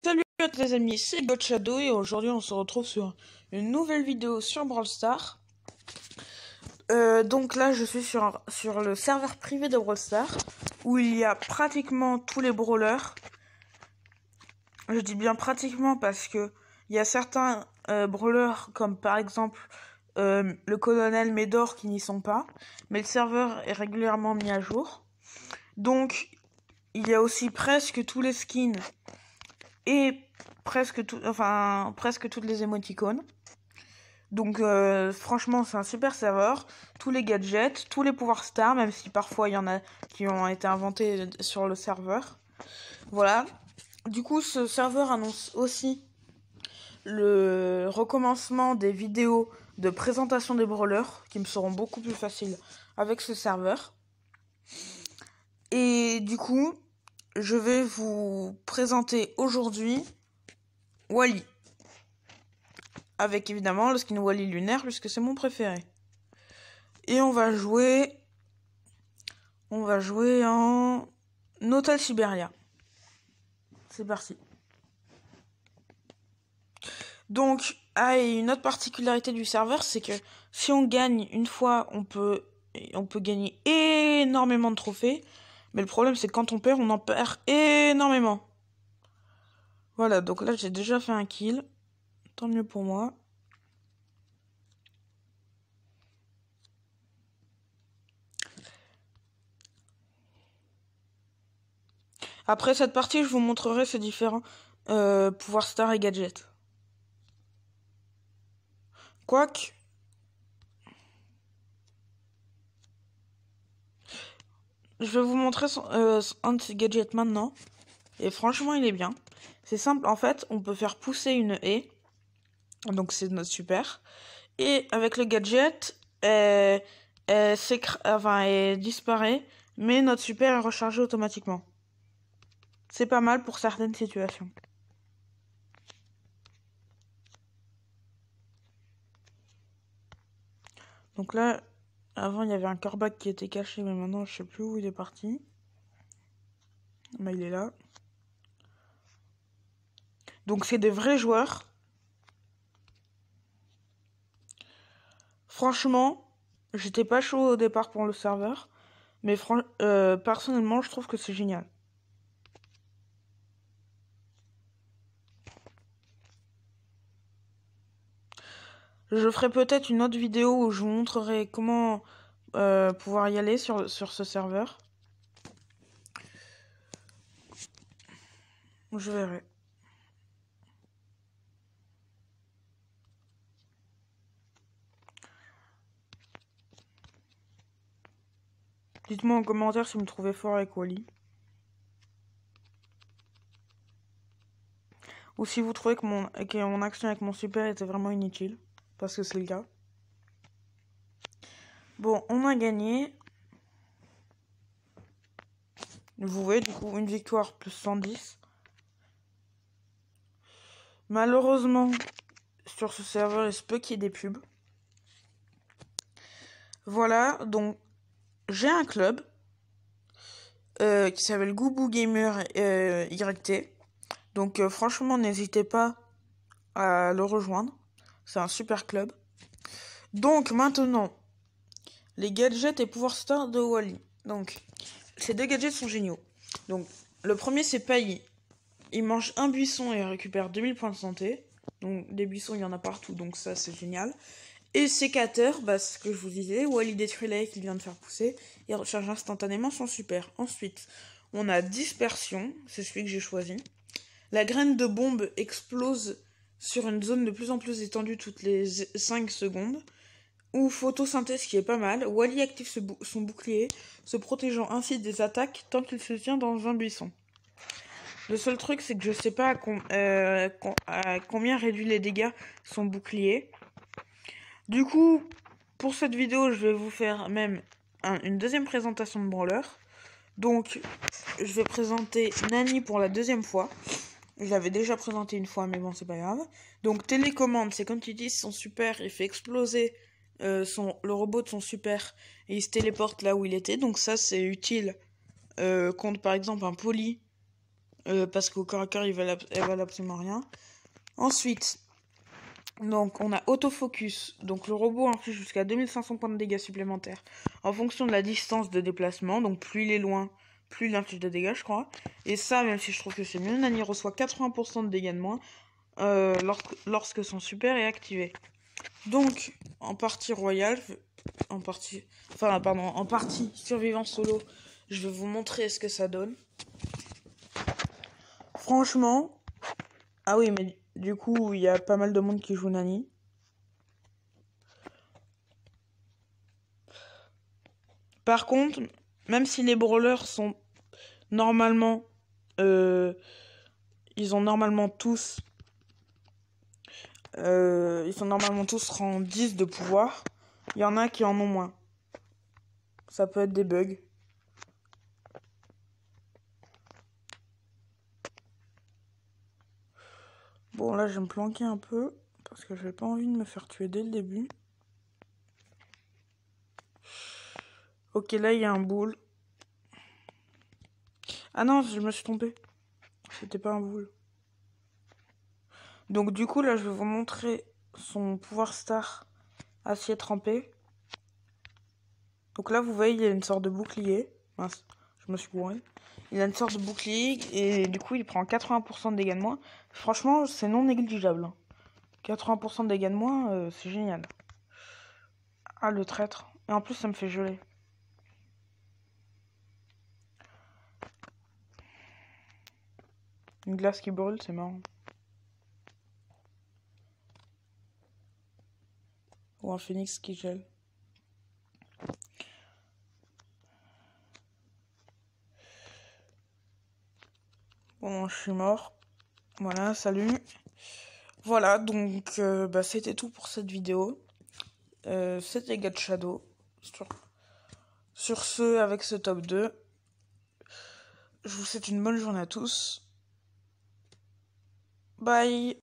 Salut à tous les amis, c'est GodShadow et aujourd'hui on se retrouve sur une nouvelle vidéo sur Brawl Stars. Donc là je suis sur le serveur privé de Brawl Stars où il y a pratiquement tous les brawlers. Je dis bien pratiquement parce que il y a certains brawlers comme par exemple le colonel Médor qui n'y sont pas, mais le serveur est régulièrement mis à jour. Donc il y a aussi presque tous les skins et presque toutes les émoticônes. Donc franchement c'est un super serveur, tous les gadgets, tous les pouvoirs stars, même si parfois il y en a qui ont été inventés sur le serveur. Voilà. Du coup ce serveur annonce aussi le recommencement des vidéos de présentation des brawlers qui me seront beaucoup plus faciles avec ce serveur. Et du coup, je vais vous présenter aujourd'hui Wally. Avec évidemment le skin Wally lunaire puisque c'est mon préféré. Et on va jouer en Hôtel Siberia. C'est parti. Donc, et une autre particularité du serveur, c'est que si on gagne une fois, on peut gagner énormément de trophées. Mais le problème, c'est que quand on perd, on en perd énormément. Voilà, donc là, j'ai déjà fait un kill. Tant mieux pour moi. Après cette partie, je vous montrerai ces différents pouvoirs stars et gadgets. Quoique, je vais vous montrer un de ces gadgets maintenant. Et franchement, il est bien. C'est simple, en fait, on peut faire pousser une haie. Donc c'est notre super. Et avec le gadget, elle disparaît, mais notre super est rechargé automatiquement. C'est pas mal pour certaines situations. Donc là, avant il y avait un corbac qui était caché, mais maintenant je sais plus où il est parti. Mais il est là. Donc c'est des vrais joueurs. Franchement, j'étais pas chaud au départ pour le serveur, mais personnellement je trouve que c'est génial. Je ferai peut-être une autre vidéo où je vous montrerai comment pouvoir y aller sur ce serveur. Je verrai. Dites-moi en commentaire si vous me trouvez fort avec Wally. Ou si vous trouvez que mon action avec mon super était vraiment inutile. Parce que c'est le cas. Bon, on a gagné. Vous voyez, du coup, une victoire plus 110. Malheureusement, sur ce serveur, il se peut qu'il y ait des pubs. Voilà, donc, j'ai un club qui s'appelle Goubou Gamer YT. Donc, franchement, n'hésitez pas à le rejoindre. C'est un super club. Donc, maintenant, les gadgets et pouvoirs stars de Wally. Donc, ces deux gadgets sont géniaux. Donc, le premier, c'est Pailly. Il mange un buisson et il récupère 2000 points de santé. Donc, des buissons, il y en a partout, donc ça, c'est génial. Et sécateur, ce que je vous disais, Wally détruit la haie qu'il vient de faire pousser et recharge instantanément son super. Ensuite, on a dispersion, c'est celui que j'ai choisi. La graine de bombe explose sur une zone de plus en plus étendue toutes les 5 secondes. Ou photosynthèse qui est pas mal. Wally active son bouclier, se protégeant ainsi des attaques tant qu'il se tient dans un buisson. Le seul truc, c'est que je sais pas à combien réduit les dégâts son bouclier. Du coup, pour cette vidéo, je vais vous faire même une deuxième présentation de brawler. Donc, je vais présenter Nani pour la deuxième fois. Je l'avais déjà présenté une fois, mais bon, c'est pas grave. Donc, télécommande, c'est quand il utilise son super, il fait exploser le robot de son super et il se téléporte là où il était. Donc ça, c'est utile contre, par exemple, un poli parce qu'au corps à corps, elle valent absolument rien. Ensuite, donc on a autofocus. Donc le robot inflige jusqu'à 2500 points de dégâts supplémentaires en fonction de la distance de déplacement. Donc plus il est loin, plus il inflige de dégâts, je crois. Et ça, même si je trouve que c'est mieux, Nani reçoit 80% de dégâts de moins lorsque son super est activé. Donc, en partie royale, en partie survivant solo, je vais vous montrer ce que ça donne. Franchement, ah oui, mais du coup, il y a pas mal de monde qui joue Nani. Par contre, même si les brawlers sont normalement, ils sont normalement tous rang 10 de pouvoir, il y en a qui en ont moins. Ça peut être des bugs. Bon, là, je vais me planquer un peu, parce que j'ai pas envie de me faire tuer dès le début. Ok, là, il y a un boule. Ah non, je me suis trompé. C'était pas un boule. Donc, du coup, là, je vais vous montrer son pouvoir star acier trempé. Donc là, vous voyez, il y a une sorte de bouclier. Mince, je me suis gouré. Il a une sorte de bouclier et du coup, il prend 80% de dégâts de moins. Franchement, c'est non négligeable. 80% de dégâts de moins, c'est génial. Ah, le traître. Et en plus, ça me fait geler. Une glace qui brûle, c'est marrant. Ou un phénix qui gèle. Bon, je suis mort. Voilà, salut. Voilà, donc c'était tout pour cette vidéo. C'était God Shadow. Sur ce, avec ce top 2, je vous souhaite une bonne journée à tous. Bye.